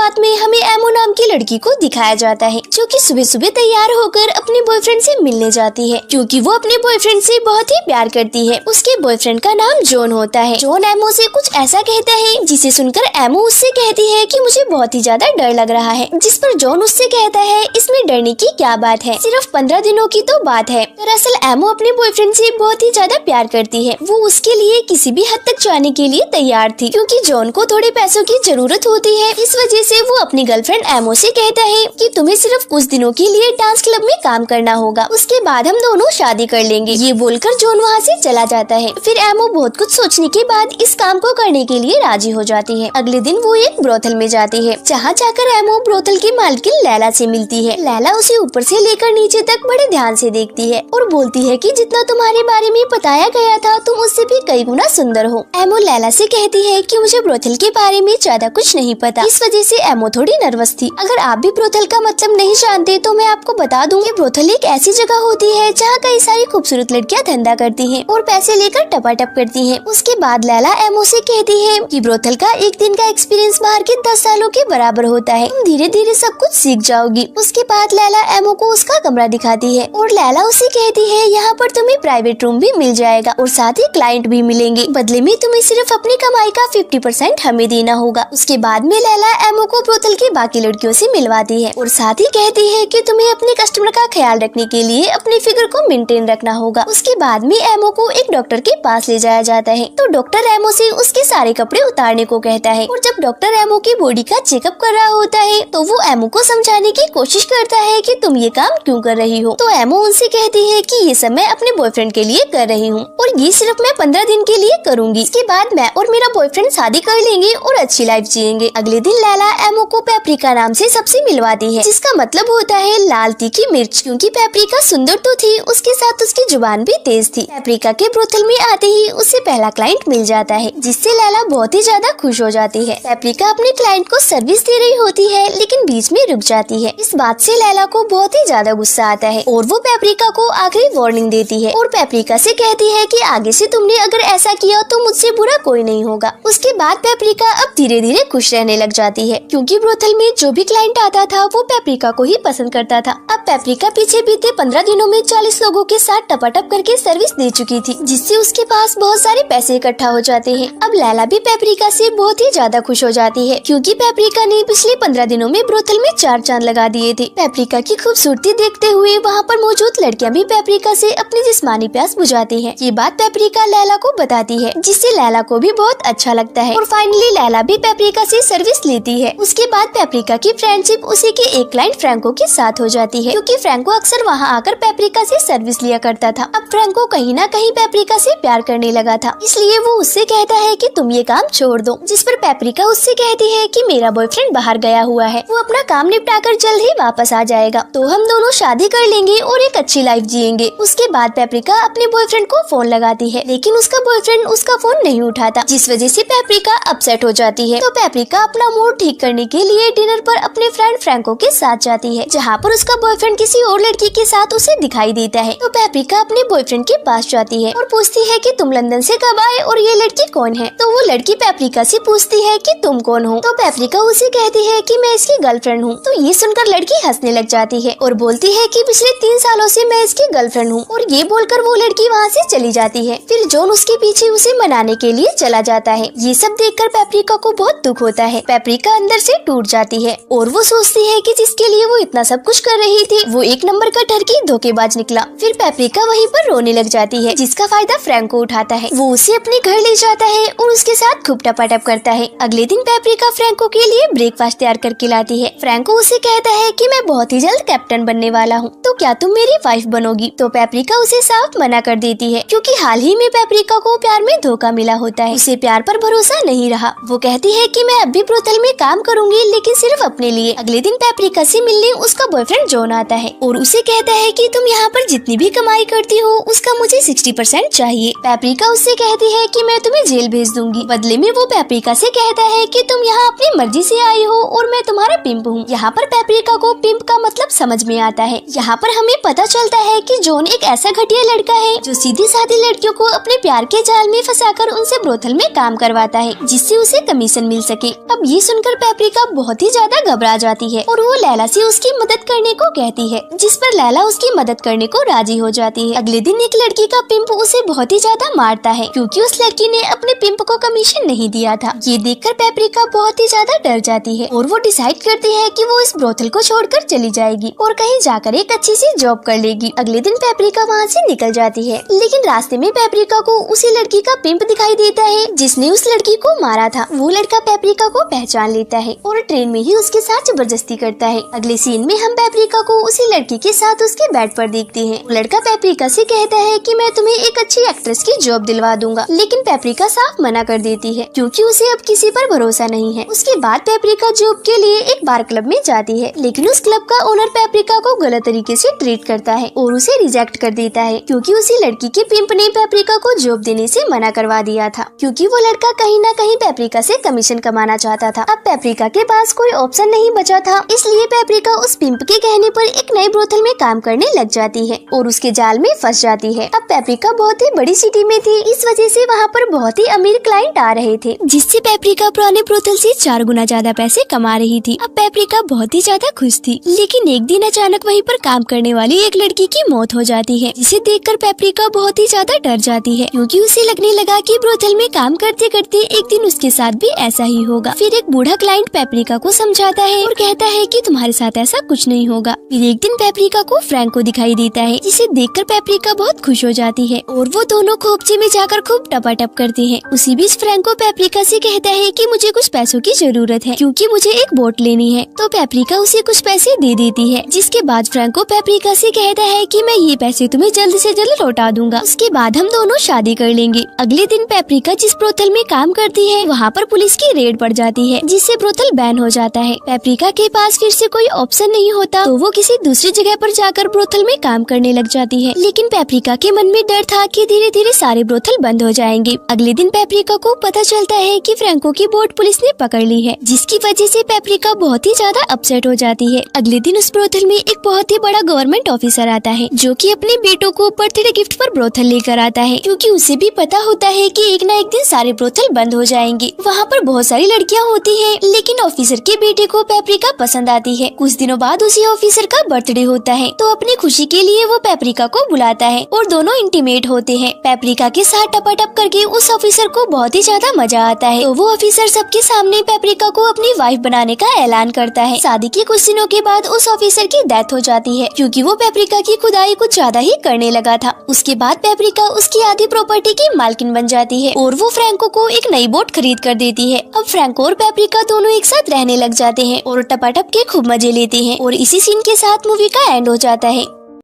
शुरुआत में हमें एमो नाम की लड़की को दिखाया जाता है, जो कि सुबह सुबह तैयार होकर अपने बॉयफ्रेंड से मिलने जाती है, क्योंकि वो अपने बॉयफ्रेंड से बहुत ही प्यार करती है। उसके बॉयफ्रेंड का नाम जॉन होता है। जॉन एमो से कुछ ऐसा कहता है जिसे सुनकर एमो उससे कहती है कि मुझे बहुत ही ज्यादा डर लग रहा है, जिस पर जॉन उससे कहता है इसमें डरने की क्या बात है, सिर्फ 15 दिनों की तो बात है। दरअसल एमो अपने बॉयफ्रेंड से बहुत ही ज्यादा प्यार करती है। वो उसके लिए किसी भी हद तक जाने के लिए तैयार थी, क्योंकि जॉन को थोड़े पैसों की जरूरत होती है। इस वजह से वो अपनी गर्लफ्रेंड एमो से कहता है कि तुम्हें सिर्फ कुछ दिनों के लिए डांस क्लब में काम करना होगा, उसके बाद हम दोनों शादी कर लेंगे। ये बोलकर जॉन वहाँ से चला जाता है। फिर एमो बहुत कुछ सोचने के बाद इस काम को करने के लिए राजी हो जाती है। अगले दिन वो एक ब्रोथल में जाती है, जहाँ जाकर एमो ब्रोथल की मालकिन लैला से मिलती है। लैला उसे ऊपर से लेकर नीचे तक बड़े ध्यान से देखती है और बोलती है कि जितना तुम्हारे बारे में बताया गया था तुम उससे भी कई गुना सुंदर हो। एमो लैला से कहती है कि मुझे ब्रोथल के बारे में ज्यादा कुछ नहीं पता। इस वजह से एमो थोड़ी नर्वस थी। अगर आप भी ब्रोथल का मतलब नहीं जानते तो मैं आपको बता दूं कि ब्रोथल एक ऐसी जगह होती है जहाँ कई सारी खूबसूरत लड़कियाँ धंधा करती हैं और पैसे लेकर टपाटप करती हैं। उसके बाद लैला एमो से कहती है कि ब्रोथल का एक दिन का एक्सपीरियंस बाहर के 10 सालों के बराबर होता है, तुम धीरे धीरे सब कुछ सीख जाओगी। उसके बाद लैला एमो को उसका कमरा दिखाती है और लैला उसे कहती है यहाँ पर तुम्हें प्राइवेट रूम भी मिल जाएगा और साथ ही क्लाइंट भी मिलेंगे, बदले में तुम्हें सिर्फ अपनी कमाई का 50% हमें देना होगा। उसके बाद में लैला एमो को ब्रोथल की बाकी लड़कियों से मिलवाती है और साथ ही कहती है कि तुम्हें अपने कस्टमर का ख्याल रखने के लिए अपनी फिगर को मेंटेन रखना होगा। उसके बाद में एमो को एक डॉक्टर के पास ले जाया जाता है, तो डॉक्टर एमो से उसके सारे कपड़े उतारने को कहता है और जब डॉक्टर एमो की बॉडी का चेकअप कर रहा होता है तो वो एमो को समझाने की कोशिश करता है कि तुम ये काम क्यों कर रही हो। तो एमो उनसे कहती है कि ये सब मैं अपने बॉयफ्रेंड के लिए कर रही हूँ और ये सिर्फ मैं 15 दिन के लिए करूँगी। इसके बाद मैं और मेरा बॉयफ्रेंड शादी कर लेंगे और अच्छी लाइफ जिएंगे। अगले दिन लैला एमो को पेपरिका नाम से सबसे मिलवाती है, जिसका मतलब होता है लाल तीखी मिर्च, क्योंकि पेपरिका सुंदर तो थी, उसके साथ उसकी जुबान भी तेज थी। पेपरिका के ब्रोथल में आते ही उसे पहला क्लाइंट मिल जाता है, जिससे लैला बहुत ही ज्यादा खुश हो जाती है। पेपरिका अपने क्लाइंट को सर्विस दे रही होती है, लेकिन बीच में रुक जाती है। इस बात से लैला को बहुत ही ज्यादा गुस्सा आता है और वो पेपरिका को आखिरी वार्निंग देती है और पेपरिका से कहती है कि आगे से तुमने अगर ऐसा किया तो मुझसे बुरा कोई नहीं होगा। उसके बाद पेपरिका अब धीरे धीरे खुश रहने लग जाती है, क्योंकि ब्रोथल में जो भी क्लाइंट आता था वो पेपरिका को ही पसंद करता था। अब पेपरिका पीछे बीते 15 दिनों में 40 लोगों के साथ टपाटप करके सर्विस दे चुकी थी, जिससे उसके पास बहुत सारे पैसे इकट्ठा हो जाते हैं। अब लैला भी पेपरिका से बहुत ही ज्यादा खुश हो जाती है, क्योंकि पेपरिका ने पिछले 15 दिनों में ब्रोथल में 4 चांद लगा दिए थे। पेपरिका की खूबसूरती देखते हुए वहाँ पर मौजूद लड़कियाँ भी पेपरिका से अपनी जिस्मानी प्यास बुझाती है। ये बात पेपरिका लैला को बताती है, जिससे लैला को भी बहुत अच्छा लगता है और फाइनली लैला भी पेपरिका से सर्विस लेती है। उसके बाद पेपरिका की फ्रेंडशिप उसी के एक क्लाइंट फ्रैंको के साथ हो जाती है, क्योंकि फ्रैंको अक्सर वहाँ आकर पेपरिका से सर्विस लिया करता था। अब फ्रैंको कहीं ना कहीं पेपरिका से प्यार करने लगा था, इसलिए वो उससे कहता है कि तुम ये काम छोड़ दो, जिस पर पेपरिका उससे कहती है कि मेरा बॉयफ्रेंड बाहर गया हुआ है, वो अपना काम निपटाकर जल्द ही वापस आ जाएगा, तो हम दोनों शादी कर लेंगे और एक अच्छी लाइफ जिएंगे। उसके बाद पेपरिका अपने बॉयफ्रेंड को फोन लगाती है, लेकिन उसका बॉयफ्रेंड उसका फोन नहीं उठाता, जिस वजह से पेपरिका अपसेट हो जाती है। तो पेपरिका अपना मूड ठीक करने के लिए डिनर पर अपने फ्रेंड फ्रैंको के साथ जाती है, जहाँ पर उसका बॉयफ्रेंड किसी और लड़की के साथ उसे दिखाई देता है। तो पेपरिका अपने बॉयफ्रेंड के पास जाती है और पूछती है कि तुम लंदन से कब आए और ये लड़की कौन है। तो वो लड़की पेपरिका से पूछती है कि तुम कौन हो। तो पेपरिका उसे कहती है कि मैं इसकी गर्लफ्रेंड हूँ। तो ये सुनकर लड़की हंसने लग जाती है और बोलती है कि पिछले 3 सालों से मैं इसकी गर्लफ्रेंड हूँ, और ये बोलकर वो लड़की वहाँ से चली जाती है। फिर जॉन उसके पीछे उसे मनाने के लिए चला जाता है। ये सब देखकर पेपरिका को बहुत दुख होता है। पेपरिका अंदर से टूट जाती है और वो सोचती है कि जिसके लिए वो इतना सब कुछ कर रही थी वो एक नंबर का टर्की धोखेबाज निकला। फिर पेपरिका वहीं पर रोने लग जाती है, जिसका फायदा फ्रैंको उठाता है। वो उसे अपने घर ले जाता है और उसके साथ खूब टपाटप करता है। अगले दिन पेपरिका फ्रैंको के लिए ब्रेकफास्ट तैयार करके लाती है। फ्रैंको उसे कहता है कि मैं बहुत ही जल्द कैप्टन बनने वाला हूँ, तो क्या तुम मेरी वाइफ बनोगी। तो पेपरिका उसे साफ मना कर देती है, क्योंकि हाल ही में पेपरिका को प्यार में धोखा मिला होता है, उसे प्यार पर भरोसा नहीं रहा। वो कहती है कि मैं अब भी ब्रोथल में काम करूंगी, लेकिन सिर्फ अपने लिए। अगले दिन पेपरिका से मिलने उसका बॉयफ्रेंड जॉन आता है और उसे कहता है कि तुम यहाँ पर जितनी भी कमाई करती हो उसका मुझे 60% चाहिए। पेपरिका उससे कहती है कि मैं तुम्हें जेल भेज दूंगी। बदले में वो पेपरिका से कहता है कि तुम यहाँ अपनी मर्जी से आई हो और मैं तुम्हारा पिंप हूँ। यहाँ पर पेपरिका को पिंप का मतलब समझ में आता है। यहाँ पर हमें पता चलता है कि जॉन एक ऐसा घटिया लड़का है जो सीधी साधी लड़कियों को अपने प्यार के जाल में फंसाकर उनसे ब्रोथल में काम करवाता है, जिससे उसे कमीशन मिल सके। अब ये सुनकर पेपरिका बहुत ही ज्यादा घबरा जाती है और वो लैला से उसकी मदद करने को कहती है, जिस पर लैला उसकी मदद करने को राजी हो जाती है। अगले दिन एक लड़की का पिंप उसे बहुत ही ज्यादा मारता है क्योंकि उस लड़की ने अपने पिंप को कमीशन नहीं दिया था। ये देखकर पेपरिका बहुत ही ज्यादा डर जाती है और वो डिसाइड करती है कि वो इस ब्रोथल को छोड़कर चली जाएगी और कहीं जाकर एक अच्छी सी जॉब कर लेगी। अगले दिन पेपरिका वहाँ से निकल जाती है, लेकिन रास्ते में पेपरिका को उसी लड़की का पिंप दिखाई देता है जिसने उस लड़की को मारा था। वो लड़का पेपरिका को पहचान लेता है और ट्रेन में ही उसके साथ जबरदस्ती करता है। अगले सीन में हम पेपरिका को उसी लड़की के साथ उसके बेड पर देखते हैं। लड़का पेपरिका से कहता है कि मैं तुम्हें एक अच्छी एक्ट्रेस की जॉब दिलवा दूंगा, लेकिन पेपरिका साफ मना कर देती है क्योंकि उसे अब किसी पर भरोसा नहीं है। उसके बाद पेपरिका जॉब के लिए एक बार क्लब में जाती है, लेकिन उस क्लब का ओनर पेपरिका को गलत तरीके से ट्रीट करता है और उसे रिजेक्ट कर देता है क्योंकि उसी लड़की के पिंप ने पेपरिका को जॉब देने से मना करवा दिया था, क्योंकि वो लड़का कहीं न कहीं पेपरिका से कमीशन कमाना चाहता था। अब पेपरिका के पास कोई ऑप्शन नहीं बचा था, इसलिए पेपरिका उस पिंप के कहने पर एक नए ब्रोथल में काम करने लग जाती है और उसके जाल में फंस जाती है। अब पेपरिका बहुत ही बड़ी सिटी में थी, इस वजह से वहाँ पर बहुत ही अमीर क्लाइंट आ रहे थे, जिससे पेपरिका पुराने ब्रोथल से 4 गुना ज्यादा पैसे कमा रही थी। अब पेपरिका बहुत ही ज्यादा खुश थी, लेकिन एक दिन अचानक वहीं पर काम करने वाली एक लड़की की मौत हो जाती है, जिसे देखकर पेपरिका बहुत ही ज्यादा डर जाती है क्योंकि उसे लगने लगा कि ब्रोथल में काम करते करते एक दिन उसके साथ भी ऐसा ही होगा। फिर एक बूढ़ा क्लाइंट पेपरिका को समझाता है और कहता है कि तुम्हारे साथ ऐसा कुछ नहीं होगा। फिर एक दिन पेपरिका को फ्रैंको दिखाई देता है, जिसे देखकर पेपरिका बहुत खुश हो जाती है और वो दोनों खोपचे में जाकर खूब टपाटप करते हैं। उसी बीच फ्रैंको पेपरिका से कहता है कि मुझे कुछ पैसों की जरूरत है क्योंकि मुझे एक बोट लेनी है, तो पेपरिका उसे कुछ पैसे दे देती है, जिसके बाद फ्रैंको पेपरिका से कहता है कि मैं ये पैसे तुम्हें जल्द से जल्द लौटा दूंगा, उसके बाद हम दोनों शादी कर लेंगे। अगले दिन पेपरिका जिस ब्रोथल में काम करती है वहाँ पर पुलिस की रेड पड़ जाती है, जिससे ब्रोथल बैन हो जाता है। पेपरिका के पास फिर से कोई ऑप्शन नहीं होता, तो वो किसी दूसरी जगह पर जाकर ब्रोथल में काम करने लग जाती है, लेकिन पेपरिका के मन में डर था कि धीरे धीरे सारे ब्रोथल बंद हो जाएंगे। अगले दिन पेपरिका को पता चलता है कि फ्रैंको की बोट पुलिस ने पकड़ ली है, जिसकी वजह से पेपरिका बहुत ही ज्यादा अपसेट हो जाती है। अगले दिन उस ब्रोथल में एक बहुत ही बड़ा गवर्नमेंट ऑफिसर आता है, जो कि अपने बेटों को बर्थडे गिफ्ट पर ब्रोथल लेकर आता है, क्योंकि उसे भी पता होता है कि एक न एक दिन सारे ब्रोथल बंद हो जाएंगे। वहाँ पर बहुत सारी लड़कियाँ होती हैं, लेकिन ऑफिसर के बेटे को पेपरिका पसंद आती है। कुछ दिनों बाद उसी ऑफिसर का बर्थडे होता है, तो अपनी खुशी के लिए वो पेपरिका को बुलाता है और दोनों इंटीमेट होते हैं। पेपरिका के साथ टपाटप करके उस ऑफिसर को बहुत ही ज्यादा मजा आता है, तो वो ऑफिसर सबके सामने पेपरिका को अपनी वाइफ बनाने का ऐलान करता है। शादी के कुछ दिनों के बाद उस ऑफिसर की डेथ हो जाती है, क्योंकि वो पेपरिका की खुदाई कुछ ज्यादा ही करने लगा था। उसके बाद पेपरिका उसकी आधी प्रॉपर्टी की मालकिन बन जाती है और वो फ्रैंको को एक नई बोट खरीद कर देती है। अब फ्रैंको और पेपरिका दोनों एक साथ रहने लग जाते हैं और टपाटप के खूब मजे लेते हैं और इसी सीन के साथ मूवी का एंड हो जाता है।